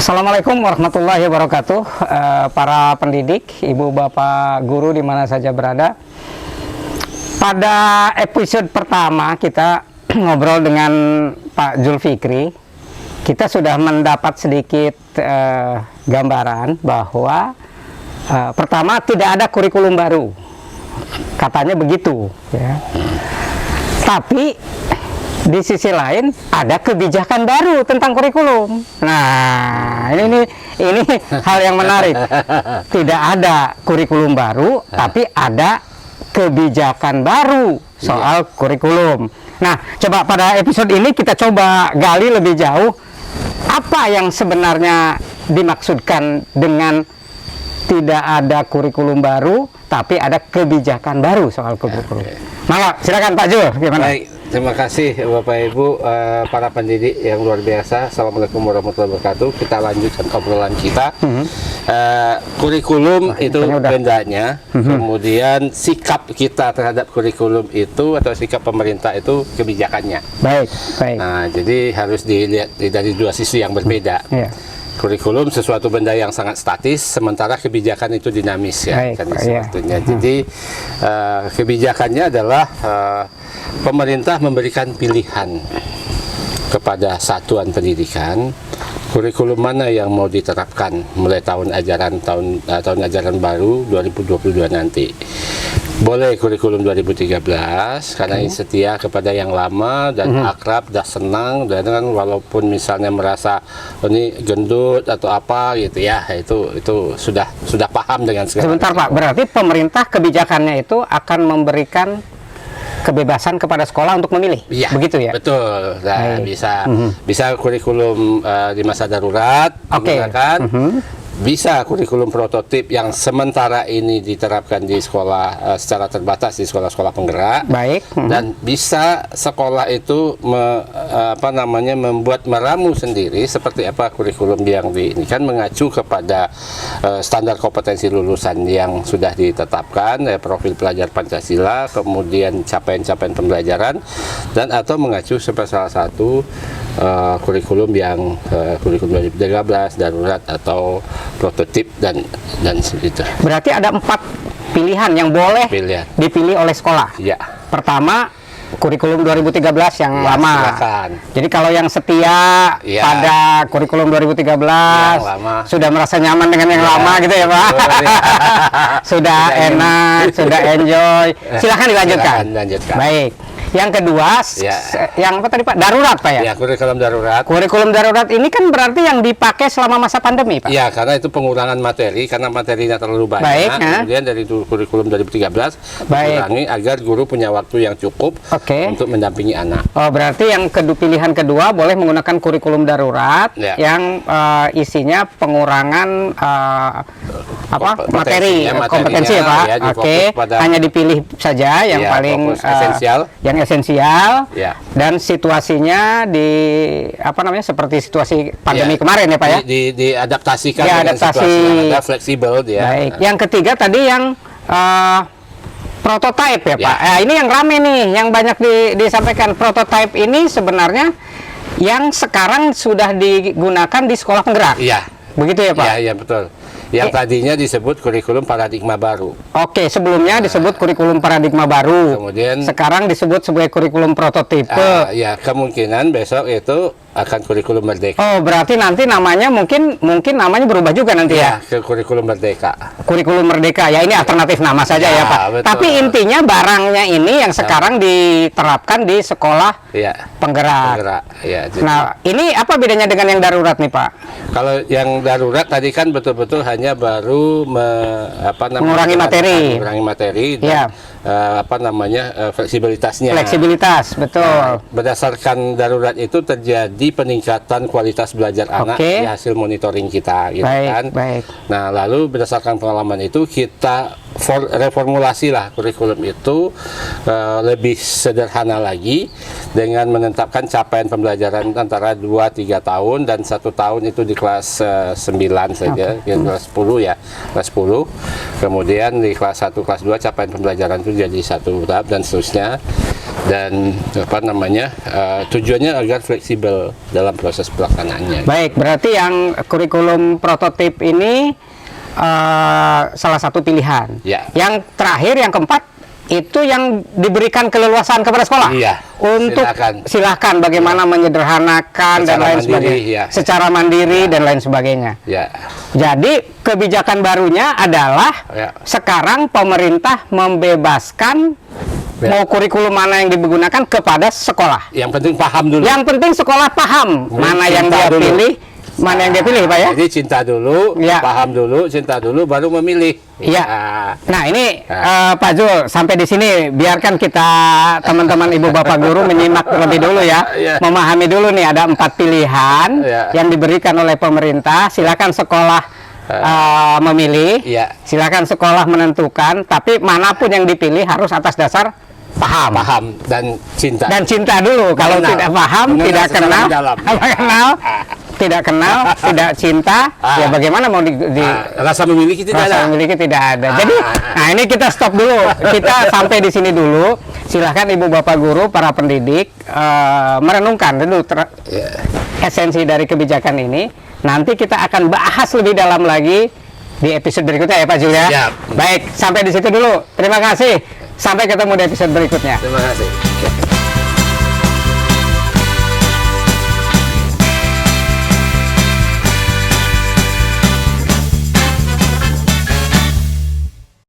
Assalamualaikum warahmatullahi wabarakatuh, para pendidik, ibu bapak guru di mana saja berada. Pada episode pertama kita ngobrol dengan Pak Zulfikri, kita sudah mendapat sedikit gambaran bahwa pertama tidak ada kurikulum baru, katanya begitu ya. Tapi di sisi lain ada kebijakan baru tentang kurikulum. Nah, ini hal yang menarik. Tidak ada kurikulum baru, tapi ada kebijakan baru soal kurikulum. Nah, coba pada episode ini kita coba gali lebih jauh apa yang sebenarnya dimaksudkan dengan tidak ada kurikulum baru, tapi ada kebijakan baru soal kurikulum. Maka silakan Pak Jul, gimana? Baik. Terima kasih Bapak Ibu, para pendidik yang luar biasa. Assalamualaikum warahmatullahi wabarakatuh. Kita lanjutkan obrolan kita. Kurikulum itu bendanya, kemudian sikap kita terhadap kurikulum itu atau sikap pemerintah itu kebijakannya. Baik, baik. Nah, jadi harus dilihat dari dua sisi yang berbeda. Kurikulum sesuatu benda yang sangat statis, sementara kebijakan itu dinamis ya. Jadi kebijakannya adalah pemerintah memberikan pilihan kepada satuan pendidikan kurikulum mana yang mau diterapkan mulai tahun ajaran baru 2022 nanti. Boleh kurikulum 2013 karena setia kepada yang lama dan akrab, dah senang, dan kan walaupun misalnya merasa ini gendut atau apa gitu ya, itu sudah paham dengan segala. Sebentar Pak, berarti pemerintah kebijakannya itu akan memberikan kebebasan kepada sekolah untuk memilih, ya, begitu ya? Betul. Nah, bisa kurikulum di masa darurat digunakan. Bisa kurikulum prototip yang sementara ini diterapkan di sekolah secara terbatas di sekolah-sekolah penggerak. Baik. Dan bisa sekolah itu membuat meramu sendiri seperti apa kurikulum yang ini kan mengacu kepada standar kompetensi lulusan yang sudah ditetapkan, profil pelajar Pancasila, kemudian capaian-capaian pembelajaran, dan atau mengacu sebagai salah satu kurikulum yang kurikulum 2013 darurat atau prototip dan segitu. Berarti ada 4 pilihan yang boleh dipilih oleh sekolah. Ya. Pertama, kurikulum 2013 yang lama. Silakan. Jadi kalau yang setia pada kurikulum 2013 sudah merasa nyaman dengan yang lama gitu ya Pak. Sudah enak, sudah enjoy. Silakan dilanjutkan. Baik. Yang kedua, yang apa tadi Pak? Darurat Pak ya? Ya, kurikulum darurat. Kurikulum darurat ini kan berarti yang dipakai selama masa pandemi Pak? Ya, karena itu pengurangan materi, karena materinya terlalu banyak. Baik, kemudian dari kurikulum 2013, dikurangi agar guru punya waktu yang cukup untuk mendampingi anak. Oh, berarti yang pilihan kedua boleh menggunakan kurikulum darurat yang isinya pengurangan kompetensi ya Pak? Hanya dipilih saja yang paling esensial. Dan situasinya seperti situasi pandemi kemarin ya Pak ya? Diadaptasikan dengan situasi yang ada, fleksibel dia. Baik. Yang ketiga tadi yang prototype ya Pak. Ini yang rame nih, yang banyak disampaikan. Prototype ini sebenarnya yang sekarang sudah digunakan di sekolah penggerak. Iya. Begitu ya Pak? Iya, betul. Yang tadinya disebut kurikulum paradigma baru. Oke, sebelumnya disebut kurikulum paradigma baru. Kemudian sekarang disebut sebagai kurikulum prototipe. Ya, kemungkinan besok itu akan kurikulum merdeka. Oh, berarti nanti namanya mungkin namanya berubah juga nanti ya? Ke kurikulum merdeka. Kurikulum merdeka. Ya, ini alternatif nama saja ya Pak. Betul. Tapi intinya barangnya ini yang sekarang diterapkan di sekolah penggerak. Ya, jadi, nah, ini apa bedanya dengan yang darurat nih Pak? Kalau yang darurat tadi kan betul-betul hanya baru mengurangi materi dan fleksibilitasnya. Fleksibilitas, betul. Nah, berdasarkan darurat itu terjadi peningkatan kualitas belajar anak di hasil monitoring kita, gitu kan. Baik. Nah, lalu berdasarkan pengalaman itu kita reformulasi lah kurikulum itu lebih sederhana lagi dengan menetapkan capaian pembelajaran antara 2-3 tahun dan 1 tahun itu di kelas 9 saja, kelas 10 ya, kelas 10. Kemudian di kelas 1, kelas 2 capaian pembelajaran itu jadi 1 tahap dan seterusnya. dan tujuannya agar fleksibel dalam proses pelaksanaannya. Baik, berarti yang kurikulum prototip ini salah satu pilihan. Ya. Yang terakhir, yang keempat, itu yang diberikan keleluasaan kepada sekolah. Iya. Untuk silakan bagaimana menyederhanakan dan lain sebagainya. Secara mandiri dan lain sebagainya. Ya. Jadi kebijakan barunya adalah sekarang pemerintah membebaskan mau kurikulum mana yang digunakan kepada sekolah. Yang penting paham dulu. Yang penting sekolah paham mana yang dia pilih, mana yang dia pilih, Pak ya. Jadi cinta dulu, paham dulu, cinta dulu, baru memilih. Iya. Nah ini Pak Zul, sampai di sini biarkan kita teman-teman ibu bapak guru menyimak terlebih dulu ya, memahami dulu nih ada 4 pilihan yang diberikan oleh pemerintah. Silakan sekolah memilih, silakan sekolah menentukan, tapi manapun yang dipilih harus atas dasar paham dan cinta. Dan cinta dulu. Kalau tidak paham, tidak kenal, tidak cinta, ya bagaimana mau rasa memiliki tidak ada. Memiliki tidak ada. Jadi, nah ini kita stop dulu. Kita sampai di sini dulu. Silahkan ibu bapak guru, para pendidik merenungkan dulu esensi dari kebijakan ini. Nanti kita akan bahas lebih dalam lagi di episode berikutnya ya Pak Zul ya. Baik, sampai di situ dulu. Terima kasih. Sampai ketemu di episode berikutnya. Terima kasih.